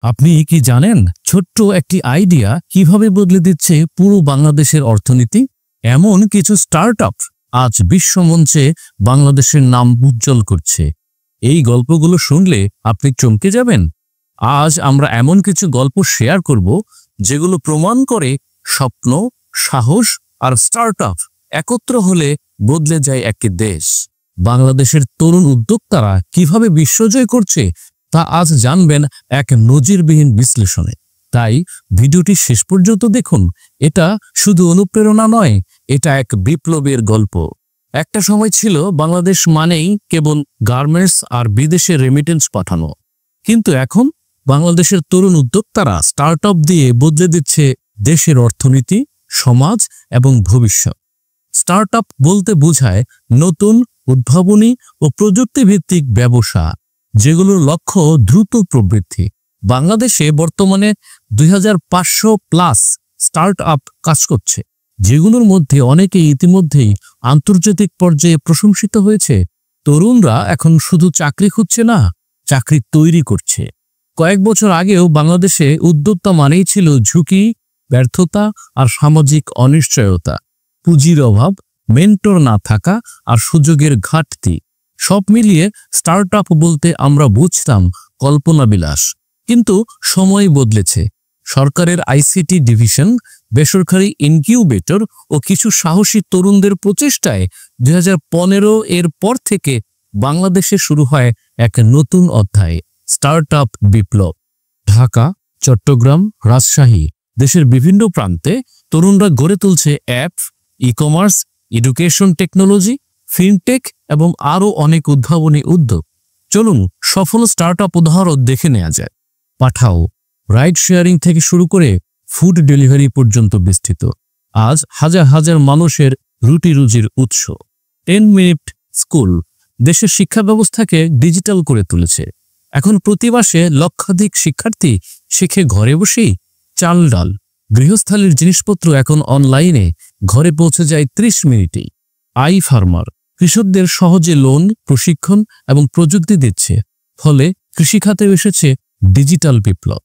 আপনি কি জানেন ছোট্ট একটি আইডিয়া কিভাবে বদলে দিচ্ছে পুরো বাংলাদেশের অর্থনীতি? এমন কিছু স্টার্টআপ আজ বিশ্বমঞ্চে বাংলাদেশের নাম উজ্জ্বল করছে। এই গল্পগুলো শুনলে আপনি চমকে যাবেন। আজ আমরা এমন কিছু গল্প শেয়ার করব যেগুলো প্রমাণ করে স্বপ্ন, সাহস আর স্টার্টআপ একত্র হলে বদলে যায় একটি দেশ। বাংলাদেশের তরুণ উদ্যোক্তারা কিভাবে বিশ্বজয় করছে তা আজ জানবেন এক নজিরবিহীন বিশ্লেষণে। তাই ভিডিওটি শেষ পর্যন্ত দেখুন। এটা শুধু অনুপ্রেরণা নয়, এটা এক বিপ্লবের গল্প। একটা সময় ছিল বাংলাদেশ মানেই কেবল গার্মেন্টস আর বিদেশে রেমিটেন্স পাঠানো, কিন্তু এখন বাংলাদেশের তরুণ উদ্যোক্তারা স্টার্টআপ দিয়ে বদলে দিচ্ছে দেশের অর্থনীতি, সমাজ এবং ভবিষ্যৎ। স্টার্টআপ বলতে বোঝায় নতুন, উদ্ভাবনী ও প্রযুক্তিভিত্তিক ব্যবসা, যেগুলোর লক্ষ্য দ্রুত প্রবৃদ্ধি। বাংলাদেশে বর্তমানে 2500+ স্টার্টআপ কাজ করছে, যেগুলোর মধ্যে অনেকেই ইতিমধ্যেই আন্তর্জাতিক পর্যায়ে প্রশংসিত হয়েছে। তরুণরা এখন শুধু চাকরি খুঁজছে না, চাকরি তৈরি করছে। কয়েক বছর আগেও বাংলাদেশে উদ্যোক্তা মানেই ছিল ঝুঁকি, ব্যর্থতা আর সামাজিক অনিশ্চয়তা, পুঁজির অভাব, মেন্টর না থাকা আর সুযোগের ঘাটতি। সব মিলিয়ে স্টার্টআপ বলতে আমরা বুঝতাম কল্পনাবিলাস। কিন্তু সময় বদলেছে। সরকারের আইসিটি ডিভিশন, বেসরকারি ইনকিউবেটর ও কিছু সাহসী তরুণদের প্রচেষ্টায় 2015 এর পর থেকে বাংলাদেশে শুরু হয় এক নতুন অধ্যায়, স্টার্টআপ বিপ্লব। ঢাকা, চট্টগ্রাম, রাজশাহী, দেশের বিভিন্ন প্রান্তে তরুণরা গড়ে তুলছে app, e-commerce, education technology, fintech এবং আরও অনেক উদ্ভাবনী উদ্যোগ। চলুন সফল স্টার্টআপ উদাহরণ দেখে নেওয়া যায়। পাঠাও, রাইড শেয়ারিং থেকে শুরু করে ফুড ডেলিভারি পর্যন্ত বিস্তৃত। আজ হাজার হাজার মানুষের রুটি রুজির উৎস। 10 মিনিট স্কুল দেশের শিক্ষা ব্যবস্থাকে ডিজিটাল করে তুলেছে। এখন প্রতি মাসে লক্ষাধিক শিক্ষার্থী শিখে ঘরে বসেই চাল ডাল। গৃহস্থালির জিনিসপত্র এখন অনলাইনে ঘরে পৌঁছে যায় 30 মিনিটেই। আই ফার্মার কৃষকদের সহজে লোন, প্রশিক্ষণ এবং প্রযুক্তি দিচ্ছে, ফলে কৃষিখাতে এসেছে ডিজিটাল বিপ্লব।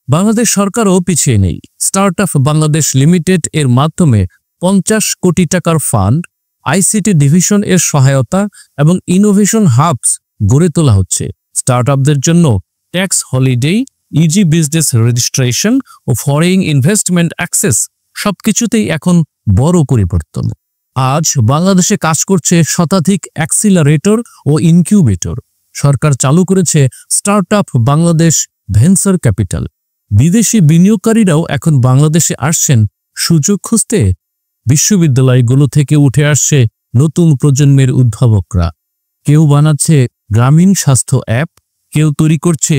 বাংলাদেশ সরকারও পিছিয়ে নেই। স্টার্টআপ বাংলাদেশ লিমিটেড এর মাধ্যমে 50 কোটি টাকার ফান্ড, আইসিটি ডিভিশন এর সহায়তা এবং ইনোভেশন হাবস গড়ে তোলা হচ্ছে। স্টার্টআপদের জন্য tax holiday, easy business registration ও ফরেন ইনভেস্টমেন্ট অ্যাক্সেস সবকিছুতেই এখন বড় পরিবর্তন। আজ বাংলাদেশে কাজ করছে শতাধিক অ্যাক্সিলারেটর ও ইনকিউবেটর। সরকার চালু করেছে স্টার্টআপ বাংলাদেশ ভেঞ্চার ক্যাপিটাল। বিদেশি বিনিয়োগকারীরাও এখন বাংলাদেশে আসছেন সুযোগ খুঁজতে। বিশ্ববিদ্যালয়গুলো থেকে উঠে আসছে নতুন প্রজন্মের উদ্ভাবকরা। কেউ বানাচ্ছে গ্রামীণ স্বাস্থ্য অ্যাপ, কেউ তৈরি করছে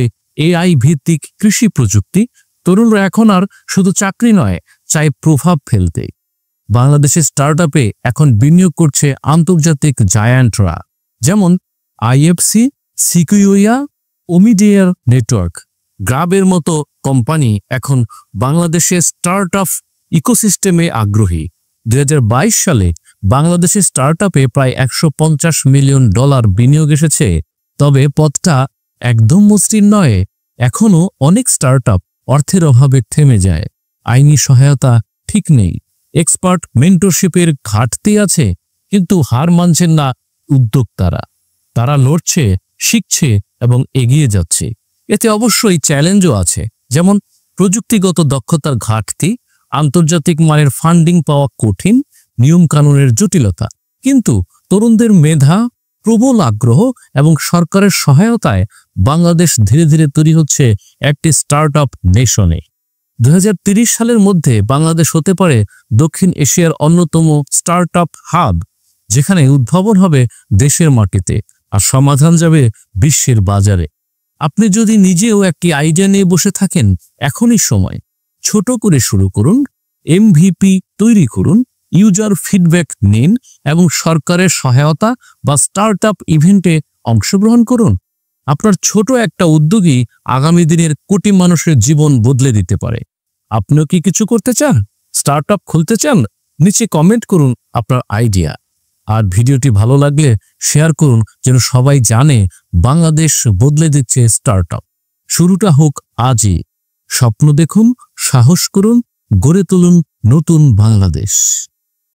এআই ভিত্তিক কৃষি প্রযুক্তি। তরুণরা এখন আর শুধু চাকরি নয়, চায় প্রভাব ফেলতে। বাংলাদেশের স্টার্টআপে এখন বিনিয়োগ করছে আন্তর্জাতিক জায়ান্টরা, যেমন আইএফসি, সিকুইয়া, ওমিডিয়ার নেটওয়ার্ক। গ্রাবের মতো কোম্পানি এখন বাংলাদেশের স্টার্টআপ ইকোসিস্টেমে আগ্রহী। 2022 সালে বাংলাদেশের স্টার্টআপে প্রায় $150 মিলিয়ন বিনিয়োগ এসেছে। তবে পথটা একদম মসৃণ নয়। এখনও অনেক স্টার্টআপ অর্থের অভাবে থেমে যায়। আইনি সহায়তা ঠিক নেই, এক্সপার্ট মেন্টরশিপের ঘাটতি আছে। কিন্তু হার মানছেন না উদ্যোক্তারা। তারা লড়ছে, শিখছে এবং এগিয়ে যাচ্ছে। এতে অবশ্যই চ্যালেঞ্জও আছে, যেমন প্রযুক্তিগত দক্ষতার ঘাটতি, আন্তর্জাতিক মানের ফান্ডিং পাওয়া কঠিন, নিয়মকানুনের জটিলতা। কিন্তু তরুণদের মেধা, প্রবল আগ্রহ এবং সরকারের সহায়তায় বাংলাদেশ ধীরে ধীরে তৈরি হচ্ছে একটি স্টার্টআপ নেশনে। 2030 সালের মধ্যে বাংলাদেশ হতে পারে দক্ষিণ এশিয়ার অন্যতম স্টার্টআপ হাব, যেখানে উদ্ভাবন হবে দেশের মাটিতে আর সমাধান যাবে বিশ্বের বাজারে। আপনি যদি নিজেও একটি আইডিয়া নিয়ে বসে থাকেন, এখনই সময়। ছোট করে শুরু করুন, এমভিপি তৈরি করুন, ইউজার ফিডব্যাক নিন এবং সরকারের সহায়তা বা স্টার্টআপ ইভেন্টে অংশগ্রহণ করুন। আপনার ছোট একটা উদ্যোগই আগামী দিনের কোটি মানুষের জীবন বদলে দিতে পারে। আপনিও কি কিছু করতে চান? স্টার্টআপ খুলতে চান? নিচে কমেন্ট করুন আপনার আইডিয়া। আর ভিডিওটি ভালো লাগলে শেয়ার করুন, যেন সবাই জানে বাংলাদেশ বদলে দিচ্ছে স্টার্টআপ। শুরুটা হোক আজই। স্বপ্ন দেখুন, সাহস করুন, গড়ে তুলুন নতুন বাংলাদেশ।